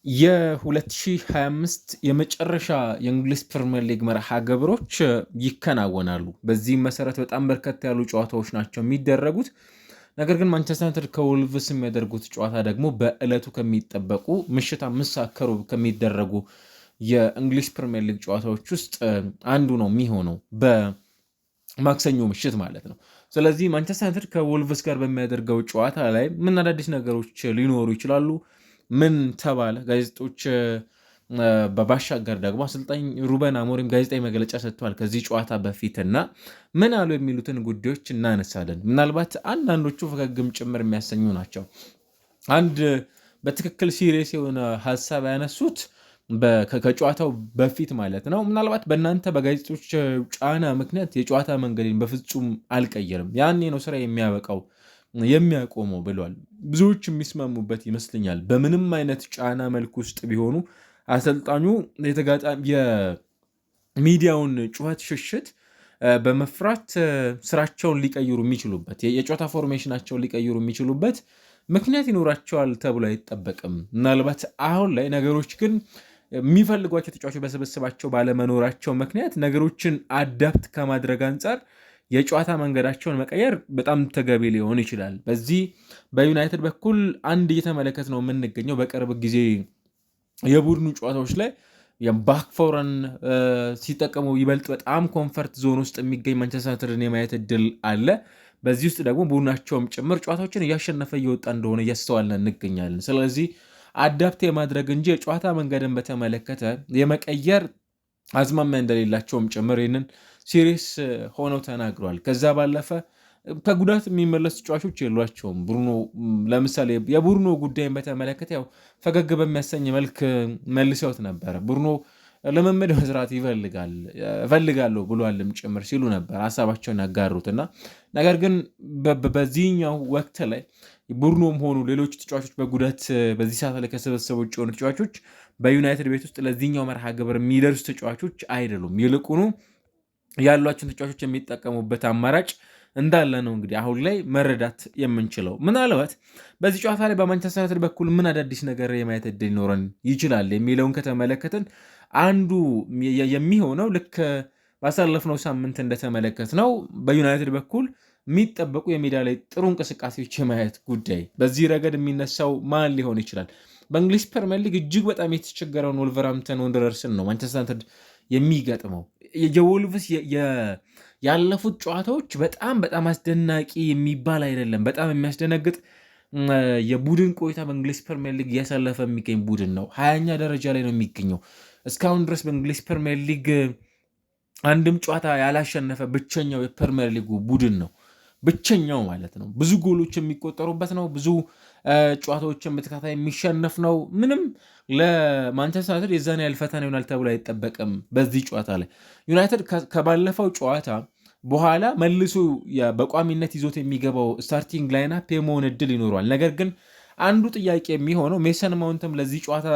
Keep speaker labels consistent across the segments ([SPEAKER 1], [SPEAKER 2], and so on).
[SPEAKER 1] የ2025 የመጨረሻ የእንግሊዝ ፕሪሚየር ሊግ መርሃ ግብሮች ይከናወናሉ። በዚህም መሰረት በጣም በርከት ያሉ ጨዋታዎች ናቸው የሚደረጉት። ነገር ግን ማንቸስተር ዩናይትድ ከወልቭስ የሚያደርጉት ጨዋታ ደግሞ በዕለቱ ከሚጠበቁ ምሽት 5 ከሩብ ከሚደረጉ የእንግሊዝ ፕሪሚየር ሊግ ጨዋታዎች ውስጥ አንዱ ነው የሚሆነው በማክሰኞ ምሽት ማለት ነው። ስለዚህ ማንቸስተር ዩናይትድ ከወልቭስ ጋር በሚያደርገው ጨዋታ ላይ ምን አዳዲስ ነገሮች ሊኖሩ ይችላሉ? ምን ተባለ? ጋዜጦች በባሻገር ደግሞ አሰልጣኝ ሩበን አሞሪም ጋዜጣዊ መግለጫ ሰጥተዋል ከዚህ ጨዋታ በፊት እና ምን አሉ የሚሉትን ጉዳዮች እናነሳለን። ምናልባት አንዳንዶቹ ፈገግም ጭምር የሚያሰኙ ናቸው። አንድ በትክክል ሲሪየስ የሆነ ሀሳብ ያነሱት ከጨዋታው በፊት ማለት ነው። ምናልባት በእናንተ በጋዜጦች ጫና ምክንያት የጨዋታ መንገድን በፍጹም አልቀየርም፣ ያኔ ነው ስራ የሚያበቃው የሚያቆመው ብሏል። ብዙዎች የሚስማሙበት ይመስለኛል። በምንም አይነት ጫና መልክ ውስጥ ቢሆኑ አሰልጣኙ የሚዲያውን ጩኸት ሽሽት በመፍራት ስራቸውን ሊቀይሩ የሚችሉበት የጨዋታ ፎርሜሽናቸውን ሊቀይሩ የሚችሉበት ምክንያት ይኖራቸዋል ተብሎ አይጠበቅም። ምናልባት አሁን ላይ ነገሮች ግን የሚፈልጓቸው ተጫዋቾች በስብስባቸው ባለመኖራቸው ምክንያት ነገሮችን አዳፕት ከማድረግ አንጻር የጨዋታ መንገዳቸውን መቀየር በጣም ተገቢ ሊሆን ይችላል። በዚህ በዩናይትድ በኩል አንድ እየተመለከት ነው የምንገኘው በቅርብ ጊዜ የቡድኑ ጨዋታዎች ላይ ባክፎረን ሲጠቀሙ ይበልጥ በጣም ኮንፈርት ዞን ውስጥ የሚገኝ ማንቸስተር ዩናይትድን የማየት እድል አለ። በዚህ ውስጥ ደግሞ ቡድናቸውም ጭምር ጨዋታዎችን እያሸነፈ እየወጣ እንደሆነ እያስተዋልን እንገኛለን። ስለዚህ አዳፕት የማድረግ እንጂ የጨዋታ መንገድን በተመለከተ የመቀየር አዝማሚያ እንደሌላቸውም ጭምር ይህንን ሲሪየስ ሆነው ተናግሯል። ከዛ ባለፈ ከጉዳት የሚመለሱ ተጫዋቾች የሏቸውም። ብሩኖ ለምሳሌ የቡርኖ ጉዳይን በተመለከተ ያው ፈገግ በሚያሰኝ መልክ መልሰውት ነበረ። ብሩኖ ልምምድ መስራት እፈልጋለሁ ብሏልም ጭምር ሲሉ ነበር ሀሳባቸውን ያጋሩትና ነገር ግን በዚህኛው ወቅት ላይ ቡርኖም ሆኑ ሌሎች ተጫዋቾች በጉዳት በዚህ ሰዓት ላይ ከሰበሰቡ ውጭ የሆኑ ተጫዋቾች በዩናይትድ ቤት ውስጥ ለዚህኛው መርሃ ግብር የሚደርሱ ተጫዋቾች አይደሉም። ይልቁኑ ያሏቸውን ተጫዋቾች የሚጠቀሙበት አማራጭ እንዳለ ነው እንግዲህ አሁን ላይ መረዳት የምንችለው። ምናልባት በዚህ ጨዋታ ላይ በማንቸስተር ዩናይትድ በኩል ምን አዳዲስ ነገር የማየት እድል ሊኖረን ይችላል የሚለውን ከተመለከትን አንዱ የሚሆነው ልክ ባሳለፍነው ሳምንት እንደተመለከት ነው በዩናይትድ በኩል የሚጠበቁ የሜዳ ላይ ጥሩ እንቅስቃሴዎች የማየት ጉዳይ። በዚህ ረገድ የሚነሳው ማን ሊሆን ይችላል? በእንግሊዝ ፕሪሚየር ሊግ እጅግ በጣም የተቸገረውን ወልቨርሃምፕተን ወንደረርስን ነው ማንቸስተር ዩናይትድ የሚገጥመው። የወልቭስ ያለፉት ጨዋታዎች በጣም በጣም አስደናቂ የሚባል አይደለም። በጣም የሚያስደነግጥ የቡድን ቆይታ በእንግሊዝ ፕሪሚየር ሊግ እያሳለፈ የሚገኝ ቡድን ነው። 20ኛ ደረጃ ላይ ነው የሚገኘው። እስካሁን ድረስ በእንግሊዝ ፕሪሚየር ሊግ አንድም ጨዋታ ያላሸነፈ ብቸኛው የፕሪሚየር ሊጉ ቡድን ነው። ብቸኛው ማለት ነው። ብዙ ጎሎች የሚቆጠሩበት ነው። ብዙ ጨዋታዎችን በተከታታይ የሚሸነፍ ነው። ምንም ለማንቸስተር ዩናይትድ የዛን ያህል ፈተና ይሆናል ተብሎ አይጠበቅም። በዚህ ጨዋታ ላይ ዩናይትድ ከባለፈው ጨዋታ በኋላ መልሶ በቋሚነት ይዞት የሚገባው ስታርቲንግ ላይናፕ የመሆን እድል ይኖረዋል። ነገር ግን አንዱ ጥያቄ የሚሆነው ሜሰን ማውንትም ለዚህ ጨዋታ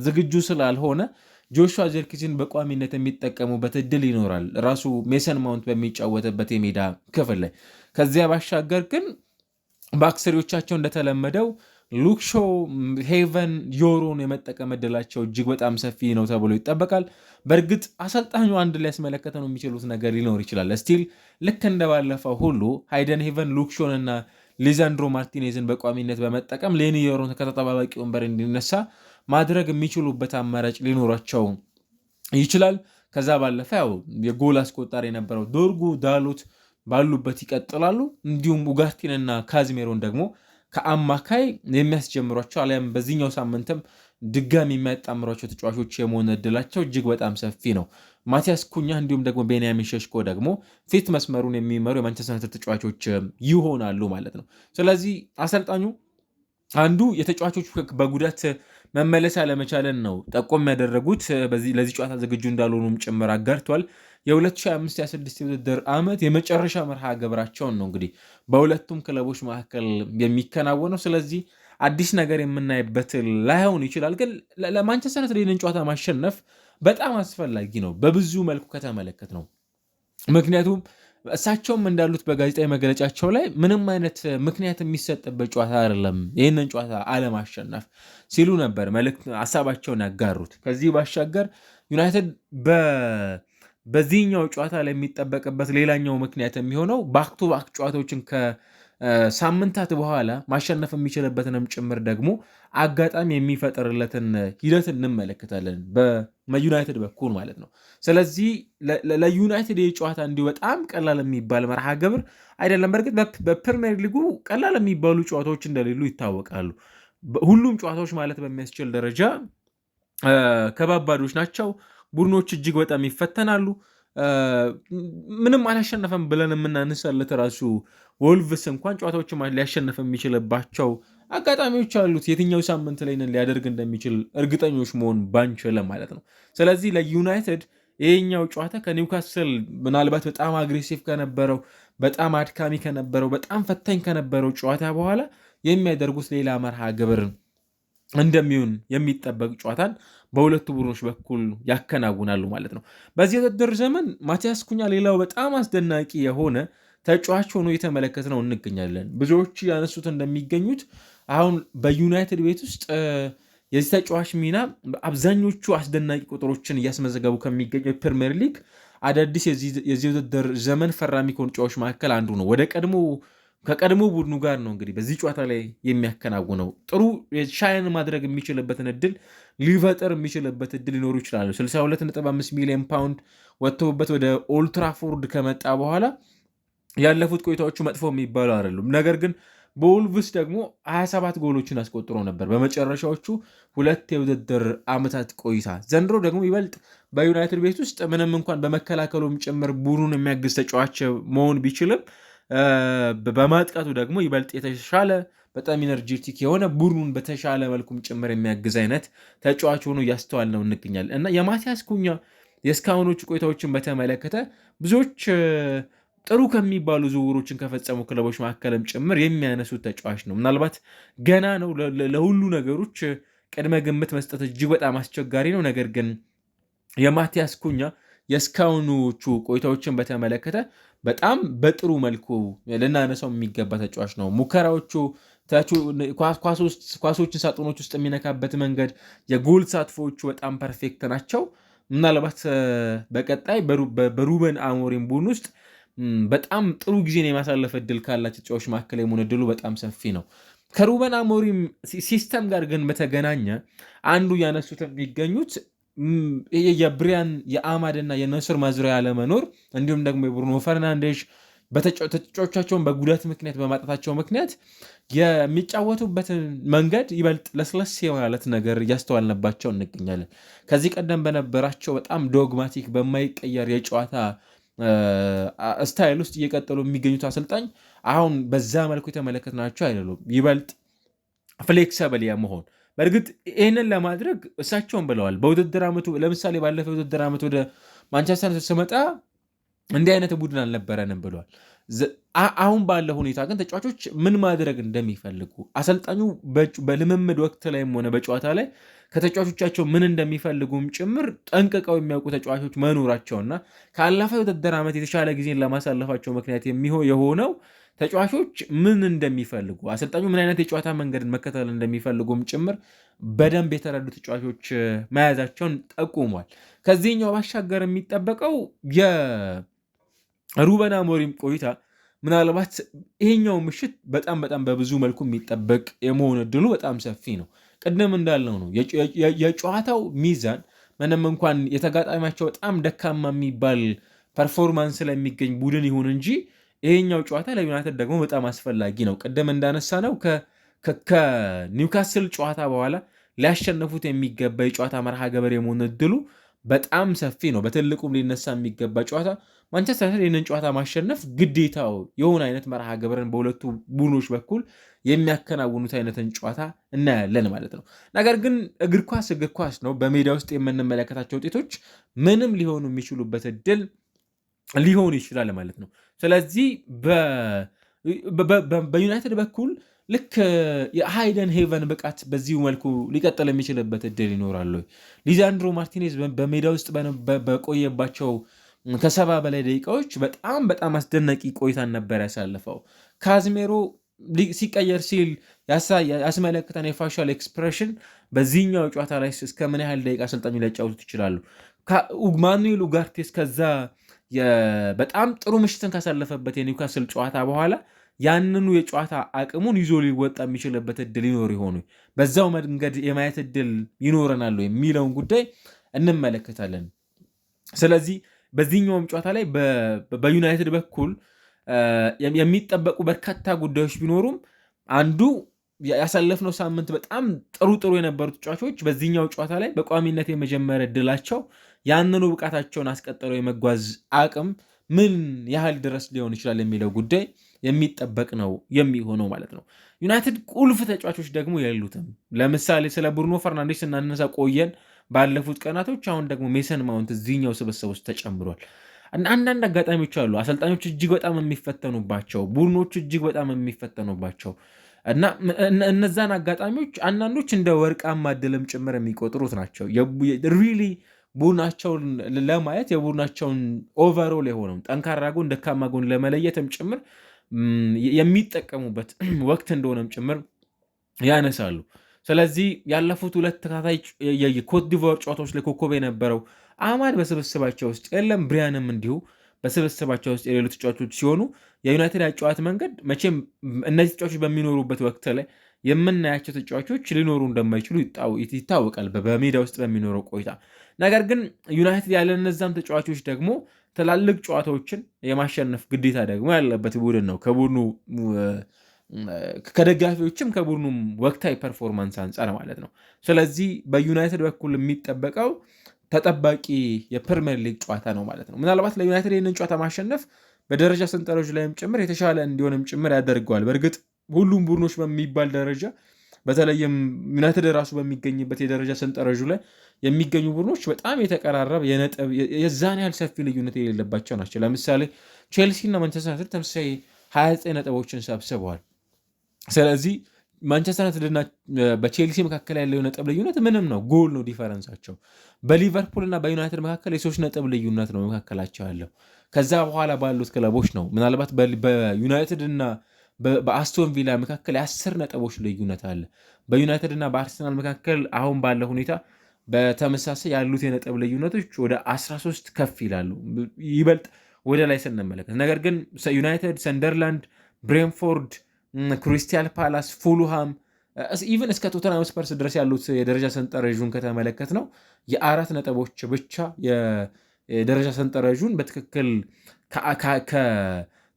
[SPEAKER 1] ዝግጁ ስላልሆነ ጆሹዋ ጀርኪዝን በቋሚነት የሚጠቀሙበት እድል ይኖራል ራሱ ሜሰን ማውንት በሚጫወትበት የሜዳ ክፍል ላይ። ከዚያ ባሻገር ግን በአክሰሪዎቻቸው እንደተለመደው ሉክሾ፣ ሄቨን፣ ዮሮን የመጠቀም እድላቸው እጅግ በጣም ሰፊ ነው ተብሎ ይጠበቃል። በእርግጥ አሰልጣኙ አንድ ላይ ያስመለከተ ነው የሚችሉት ነገር ሊኖር ይችላል። ስቲል ልክ እንደባለፈው ሁሉ ሃይደን ሄቨን፣ ሉክሾን እና ሊዛንድሮ ማርቲኔዝን በቋሚነት በመጠቀም ሌኒ ዮሮን ከተጠባባቂ ወንበር እንዲነሳ ማድረግ የሚችሉበት አማራጭ ሊኖራቸው ይችላል። ከዛ ባለፈ ያው የጎል አስቆጣሪ የነበረው ዶርጉ ዳሎት ባሉበት ይቀጥላሉ። እንዲሁም ኡጋርቲንና ካዝሜሮን ደግሞ ከአማካይ የሚያስጀምሯቸው አሊያም በዚህኛው ሳምንትም ድጋሚ የሚያጣምሯቸው ተጫዋቾች የመሆን እድላቸው እጅግ በጣም ሰፊ ነው። ማቲያስ ኩኛ እንዲሁም ደግሞ ቤንያሚን ሸሽኮ ደግሞ ፊት መስመሩን የሚመሩ የማንቸስተር ዩናይትድ ተጫዋቾች ይሆናሉ ማለት ነው። ስለዚህ አሰልጣኙ አንዱ የተጫዋቾች በጉዳት መመለስ አለመቻለን ነው ጠቆም ያደረጉት። ለዚህ ጨዋታ ዝግጁ እንዳልሆኑም ጭምር አጋርቷል። የ2025/26 የውድድር ዓመት የመጨረሻ መርሃ ግብራቸውን ነው እንግዲህ በሁለቱም ክለቦች መካከል የሚከናወነው። ስለዚህ አዲስ ነገር የምናይበት ላይሆን ይችላል፣ ግን ለማንቸስተር ዩናይትድ ይህንን ጨዋታ ማሸነፍ በጣም አስፈላጊ ነው በብዙ መልኩ ከተመለከት ነው። ምክንያቱም እሳቸውም እንዳሉት በጋዜጣዊ መግለጫቸው ላይ ምንም አይነት ምክንያት የሚሰጥበት ጨዋታ አይደለም ይህንን ጨዋታ አለማሸነፍ ሲሉ ነበር መልእክት ሀሳባቸውን ያጋሩት። ከዚህ ባሻገር ዩናይትድ በዚህኛው ጨዋታ ላይ የሚጠበቅበት ሌላኛው ምክንያት የሚሆነው ባክ ቱ ባክ ጨዋታዎችን ከሳምንታት በኋላ ማሸነፍ የሚችልበትንም ጭምር ደግሞ አጋጣሚ የሚፈጥርለትን ሂደት እንመለከታለን በዩናይትድ በኩል ማለት ነው። ስለዚህ ለዩናይትድ ይህ ጨዋታ እንዲሁ በጣም ቀላል የሚባል መርሃ ግብር አይደለም። በእርግጥ በፕሪሚየር ሊጉ ቀላል የሚባሉ ጨዋታዎች እንደሌሉ ይታወቃሉ። ሁሉም ጨዋታዎች ማለት በሚያስችል ደረጃ ከባባዶች ናቸው። ቡድኖች እጅግ በጣም ይፈተናሉ። ምንም አላሸነፈም ብለን የምናነሳለት ራሱ ወልቭስ እንኳን ጨዋታዎችን ሊያሸነፍ የሚችልባቸው አጋጣሚዎች አሉት። የትኛው ሳምንት ላይ ሊያደርግ እንደሚችል እርግጠኞች መሆን ባንችልም ማለት ነው። ስለዚህ ለዩናይትድ ይሄኛው ጨዋታ ከኒውካስል ምናልባት በጣም አግሬሲቭ ከነበረው፣ በጣም አድካሚ ከነበረው፣ በጣም ፈታኝ ከነበረው ጨዋታ በኋላ የሚያደርጉት ሌላ መርሃ ግብር እንደሚሆን የሚጠበቅ ጨዋታን በሁለቱ ቡድኖች በኩል ያከናውናሉ ማለት ነው። በዚህ የውድድር ዘመን ማቲያስ ኩኛ ሌላው በጣም አስደናቂ የሆነ ተጫዋች ሆኖ የተመለከት ነው እንገኛለን። ብዙዎች ያነሱት እንደሚገኙት አሁን በዩናይትድ ቤት ውስጥ የዚህ ተጫዋች ሚና አብዛኞቹ አስደናቂ ቁጥሮችን እያስመዘገቡ ከሚገኙ የፕሪሚየር ሊግ አዳዲስ የዚህ ውድድር ዘመን ፈራሚ ከሆኑ ተጫዋቾች መካከል አንዱ ነው። ከቀድሞ ቡድኑ ጋር ነው እንግዲህ በዚህ ጨዋታ ላይ የሚያከናውነው። ጥሩ ሻይን ማድረግ የሚችልበትን እድል ሊፈጠር የሚችልበት እድል ሊኖሩ ይችላሉ። 62.5 ሚሊዮን ፓውንድ ወጥተውበት ወደ ኦልትራፎርድ ከመጣ በኋላ ያለፉት ቆይታዎቹ መጥፎ የሚባሉ አይደሉም። ነገር ግን በወልቭስ ደግሞ 27 ጎሎችን አስቆጥሮ ነበር በመጨረሻዎቹ 2 የውድድር ዓመታት ቆይታ። ዘንድሮ ደግሞ ይበልጥ በዩናይትድ ቤት ውስጥ ምንም እንኳን በመከላከሉም ጭምር ቡድኑን የሚያግዝ ተጫዋች መሆን ቢችልም በማጥቃቱ ደግሞ ይበልጥ የተሻለ በጣም ኢነርጂቲክ የሆነ ቡድኑን በተሻለ መልኩም ጭምር የሚያግዝ አይነት ተጫዋች ሆኖ እያስተዋል ነው እንገኛለን እና የማቲያስ ኩኛ የእስካሁኖቹ ቆይታዎችን በተመለከተ ብዙዎች ጥሩ ከሚባሉ ዝውውሮችን ከፈጸሙ ክለቦች መካከልም ጭምር የሚያነሱት ተጫዋች ነው። ምናልባት ገና ነው፣ ለሁሉ ነገሮች ቅድመ ግምት መስጠት እጅግ በጣም አስቸጋሪ ነው። ነገር ግን የማቲያስ ኩኛ የእስካሁኖቹ ቆይታዎችን በተመለከተ በጣም በጥሩ መልኩ ልናነሳው የሚገባ ተጫዋች ነው። ሙከራዎቹ፣ ኳሶችን ሳጥኖች ውስጥ የሚነካበት መንገድ፣ የጎል ተሳትፎዎቹ በጣም ፐርፌክት ናቸው። ምናልባት በቀጣይ በሩበን አሞሪም ቡድን ውስጥ በጣም ጥሩ ጊዜን የማሳለፍ እድል ካላቸው ተጫዋቾች መካከል የመሆን እድሉ በጣም ሰፊ ነው። ከሩበን አሞሪም ሲስተም ጋር ግን በተገናኘ አንዱ ያነሱት የሚገኙት የብሪያን የአማድና የነስር ማዝሪያ ያለመኖር እንዲሁም ደግሞ የብሩኖ ፈርናንዴሽ ተጫዋቾቻቸውን በጉዳት ምክንያት በማጣታቸው ምክንያት የሚጫወቱበትን መንገድ ይበልጥ ለስለስ የማለት ነገር እያስተዋልንባቸው እንገኛለን። ከዚህ ቀደም በነበራቸው በጣም ዶግማቲክ በማይቀየር የጨዋታ ስታይል ውስጥ እየቀጠሉ የሚገኙት አሰልጣኝ አሁን በዛ መልኩ የተመለከትናቸው አይደሉም። ይበልጥ ፍሌክሰብል የመሆን በእርግጥ ይህንን ለማድረግ እሳቸውን ብለዋል። በውድድር ዓመቱ ለምሳሌ ባለፈው ውድድር ዓመት ወደ ማንቸስተር ስመጣ እንዲህ አይነት ቡድን አልነበረንም ብለዋል። አሁን ባለው ሁኔታ ግን ተጫዋቾች ምን ማድረግ እንደሚፈልጉ አሰልጣኙ በልምምድ ወቅት ላይም ሆነ በጨዋታ ላይ ከተጫዋቾቻቸው ምን እንደሚፈልጉም ጭምር ጠንቅቀው የሚያውቁ ተጫዋቾች መኖራቸውና ካለፈው ውድድር ዓመት የተሻለ ጊዜን ለማሳለፋቸው ምክንያት የሆነው ተጫዋቾች ምን እንደሚፈልጉ አሰልጣኙ ምን አይነት የጨዋታ መንገድን መከተል እንደሚፈልጉም ጭምር በደንብ የተረዱ ተጫዋቾች መያዛቸውን ጠቁሟል። ከዚህኛው ባሻገር የሚጠበቀው የሩበን አሞሪም ቆይታ ምናልባት ይሄኛው ምሽት በጣም በብዙ መልኩ የሚጠበቅ የመሆን እድሉ በጣም ሰፊ ነው። ቅድም እንዳልነው ነው የጨዋታው ሚዛን ምንም እንኳን የተጋጣሚያቸው በጣም ደካማ የሚባል ፐርፎርማንስ ላይ የሚገኝ ቡድን ይሁን እንጂ ይሄኛው ጨዋታ ለዩናይትድ ደግሞ በጣም አስፈላጊ ነው። ቅድም እንዳነሳ ነው ከኒውካስል ጨዋታ በኋላ ሊያሸነፉት የሚገባ የጨዋታ መርሃ ገበር የመሆን እድሉ በጣም ሰፊ ነው። በትልቁም ሊነሳ የሚገባ ጨዋታ ማንቸስተር ዩናይትድ ይህንን ጨዋታ ማሸነፍ ግዴታው የሆነ አይነት መርሃ ገበርን በሁለቱ ቡድኖች በኩል የሚያከናውኑት አይነትን ጨዋታ እናያለን ማለት ነው። ነገር ግን እግር ኳስ ነው። በሜዳ ውስጥ የምንመለከታቸው ውጤቶች ምንም ሊሆኑ የሚችሉበት እድል ሊሆን ይችላል ማለት ነው። ስለዚህ በዩናይትድ በኩል ልክ የሃይደን ሄቨን ብቃት በዚሁ መልኩ ሊቀጥል የሚችልበት እድል ይኖራሉ። ሊዛንድሮ ማርቲኔዝ በሜዳ ውስጥ በቆየባቸው ከ70 በላይ ደቂቃዎች በጣም በጣም አስደናቂ ቆይታን ነበር ያሳለፈው። ካዝሜሮ ሲቀየር ሲል ያስመለክተን የፋሻል ኤክስፕሬሽን በዚህኛው ጨዋታ ላይ እስከ ምን ያህል ደቂቃ አሰልጣኙ ሊያጫውቱት ይችላሉ። ማኑኤል ኡጋርቴስ ከዛ በጣም ጥሩ ምሽትን ካሳለፈበት የኒውካስል ጨዋታ በኋላ ያንኑ የጨዋታ አቅሙን ይዞ ሊወጣ የሚችልበት እድል ይኖር ይሆኑ፣ በዛው መንገድ የማየት እድል ይኖረናል የሚለውን ጉዳይ እንመለከታለን። ስለዚህ በዚህኛውም ጨዋታ ላይ በዩናይትድ በኩል የሚጠበቁ በርካታ ጉዳዮች ቢኖሩም አንዱ ያሳለፍነው ሳምንት በጣም ጥሩ የነበሩ ተጫዋቾች በዚህኛው ጨዋታ ላይ በቋሚነት የመጀመሪያ እድላቸው ያንኑ ብቃታቸውን አስቀጥለው የመጓዝ አቅም ምን ያህል ድረስ ሊሆን ይችላል የሚለው ጉዳይ የሚጠበቅ ነው የሚሆነው ማለት ነው። ዩናይትድ ቁልፍ ተጫዋቾች ደግሞ የሉትም። ለምሳሌ ስለ ብሩኖ ፈርናንዴስ ስናነሳ ቆየን ባለፉት ቀናቶች። አሁን ደግሞ ሜሰን ማውንት እዚህኛው ስብስብ ውስጥ ተጨምሯል። አንዳንድ አጋጣሚዎች አሉ አሰልጣኞች እጅግ በጣም የሚፈተኑባቸው፣ ቡድኖች እጅግ በጣም የሚፈተኑባቸው እና እነዛን አጋጣሚዎች አንዳንዶች እንደ ወርቃማ ዕድልም ጭምር የሚቆጥሩት ናቸው። ሪሊ ቡድናቸውን ለማየት የቡድናቸውን ኦቨሮል የሆነው ጠንካራ ጎን ደካማ ጎን ለመለየትም ጭምር የሚጠቀሙበት ወቅት እንደሆነም ጭምር ያነሳሉ። ስለዚህ ያለፉት 2 ተከታታይ የኮት ዲቮር ጨዋታዎች ላይ ኮከብ የነበረው አማድ በስብስባቸው ውስጥ የለም። ብሪያንም እንዲሁ በስብስባቸው ውስጥ የሌሉ ተጫዋቾች ሲሆኑ የዩናይትድ አጨዋወት መንገድ መቼም እነዚህ ተጫዋቾች በሚኖሩበት ወቅት ላይ የምናያቸው ተጫዋቾች ሊኖሩ እንደማይችሉ ይታወቃል በሜዳ ውስጥ በሚኖረው ቆይታ። ነገር ግን ዩናይትድ ያለ እነዛም ተጫዋቾች ደግሞ ትላልቅ ጨዋታዎችን የማሸነፍ ግዴታ ደግሞ ያለበት ቡድን ነው ከቡድኑ ከደጋፊዎችም ከቡድኑም ወቅታዊ ፐርፎርማንስ አንጻር ማለት ነው። ስለዚህ በዩናይትድ በኩል የሚጠበቀው ተጠባቂ የፕሪሚየር ሊግ ጨዋታ ነው ማለት ነው። ምናልባት ለዩናይትድ ይህንን ጨዋታ ማሸነፍ በደረጃ ሰንጠረዥ ላይም ጭምር የተሻለ እንዲሆንም ጭምር ያደርገዋል። በእርግጥ ሁሉም ቡድኖች በሚባል ደረጃ በተለይም ዩናይትድ ራሱ በሚገኝበት የደረጃ ሰንጠረዡ ላይ የሚገኙ ቡድኖች በጣም የተቀራረበ የነጥብ የዛን ያህል ሰፊ ልዩነት የሌለባቸው ናቸው። ለምሳሌ ቼልሲ እና ማንቸስተር ዩናይትድ ተመሳሳይ 29 ነጥቦችን ሰብስበዋል። ስለዚህ ማንቸስተር ዩናይትድና በቼልሲ መካከል ያለው ነጥብ ልዩነት ምንም ነው፣ ጎል ነው ዲፈረንሳቸው። በሊቨርፑል እና በዩናይትድ መካከል የ3 ነጥብ ልዩነት ነው መካከላቸው ያለው። ከዛ በኋላ ባሉት ክለቦች ነው ምናልባት በዩናይትድ እና በአስቶን ቪላ መካከል የ10 ነጥቦች ልዩነት አለ። በዩናይትድ እና በአርሰናል መካከል አሁን ባለው ሁኔታ በተመሳሳይ ያሉት የነጥብ ልዩነቶች ወደ 13 ከፍ ይላሉ ይበልጥ ወደ ላይ ስንመለከት። ነገር ግን ዩናይትድ፣ ሰንደርላንድ፣ ብሬንፎርድ፣ ክሪስታል ፓላስ፣ ፉልሃም ኢቨን እስከ ቶተንሃም ስፐርስ ድረስ ያሉት የደረጃ ሰንጠረዡን ከተመለከት ነው የ4 ነጥቦች ብቻ የደረጃ ሰንጠረዡን በትክክል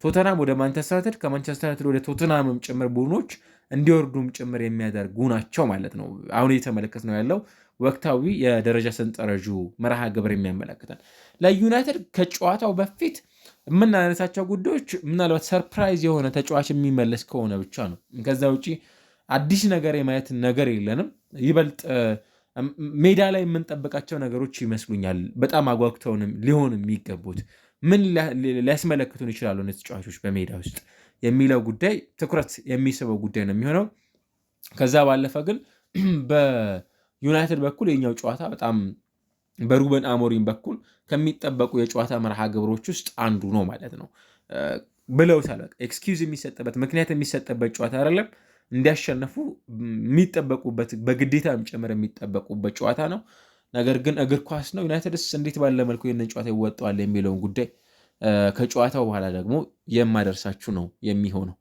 [SPEAKER 1] ከቶተንሃም ወደ ማንቸስተር ዩናይትድ ከማንቸስተር ዩናይትድ ወደ ቶተንሃምም ጭምር ቡድኖች እንዲወርዱም ጭምር የሚያደርጉ ናቸው ማለት ነው። አሁን እየተመለከት ነው ያለው ወቅታዊ የደረጃ ሰንጠረዡ መርሃ ግብር የሚያመለክተን። ለዩናይትድ ከጨዋታው በፊት የምናነሳቸው ጉዳዮች ምናልባት ሰርፕራይዝ የሆነ ተጫዋች የሚመለስ ከሆነ ብቻ ነው። ከዛ ውጭ አዲስ ነገር የማየት ነገር የለንም። ይበልጥ ሜዳ ላይ የምንጠብቃቸው ነገሮች ይመስሉኛል በጣም አጓጉተውንም ሊሆን የሚገቡት ምን ሊያስመለክቱን ይችላሉ እነዚህ ተጫዋቾች በሜዳ ውስጥ የሚለው ጉዳይ ትኩረት የሚስበው ጉዳይ ነው የሚሆነው። ከዛ ባለፈ ግን በዩናይትድ በኩል የኛው ጨዋታ በጣም በሩበን አሞሪም በኩል ከሚጠበቁ የጨዋታ መርሃ ግብሮች ውስጥ አንዱ ነው ማለት ነው ብለውታል። ኤክስኪውዝ የሚሰጥበት ምክንያት የሚሰጥበት ጨዋታ አይደለም፣ እንዲያሸነፉ የሚጠበቁበት በግዴታም ጭምር የሚጠበቁበት ጨዋታ ነው። ነገር ግን እግር ኳስ ነው። ዩናይትድስ እንዴት ባለ መልኩ ይህንን ጨዋታ ይወጣዋል የሚለውን ጉዳይ ከጨዋታው በኋላ ደግሞ የማደርሳችሁ ነው የሚሆነው።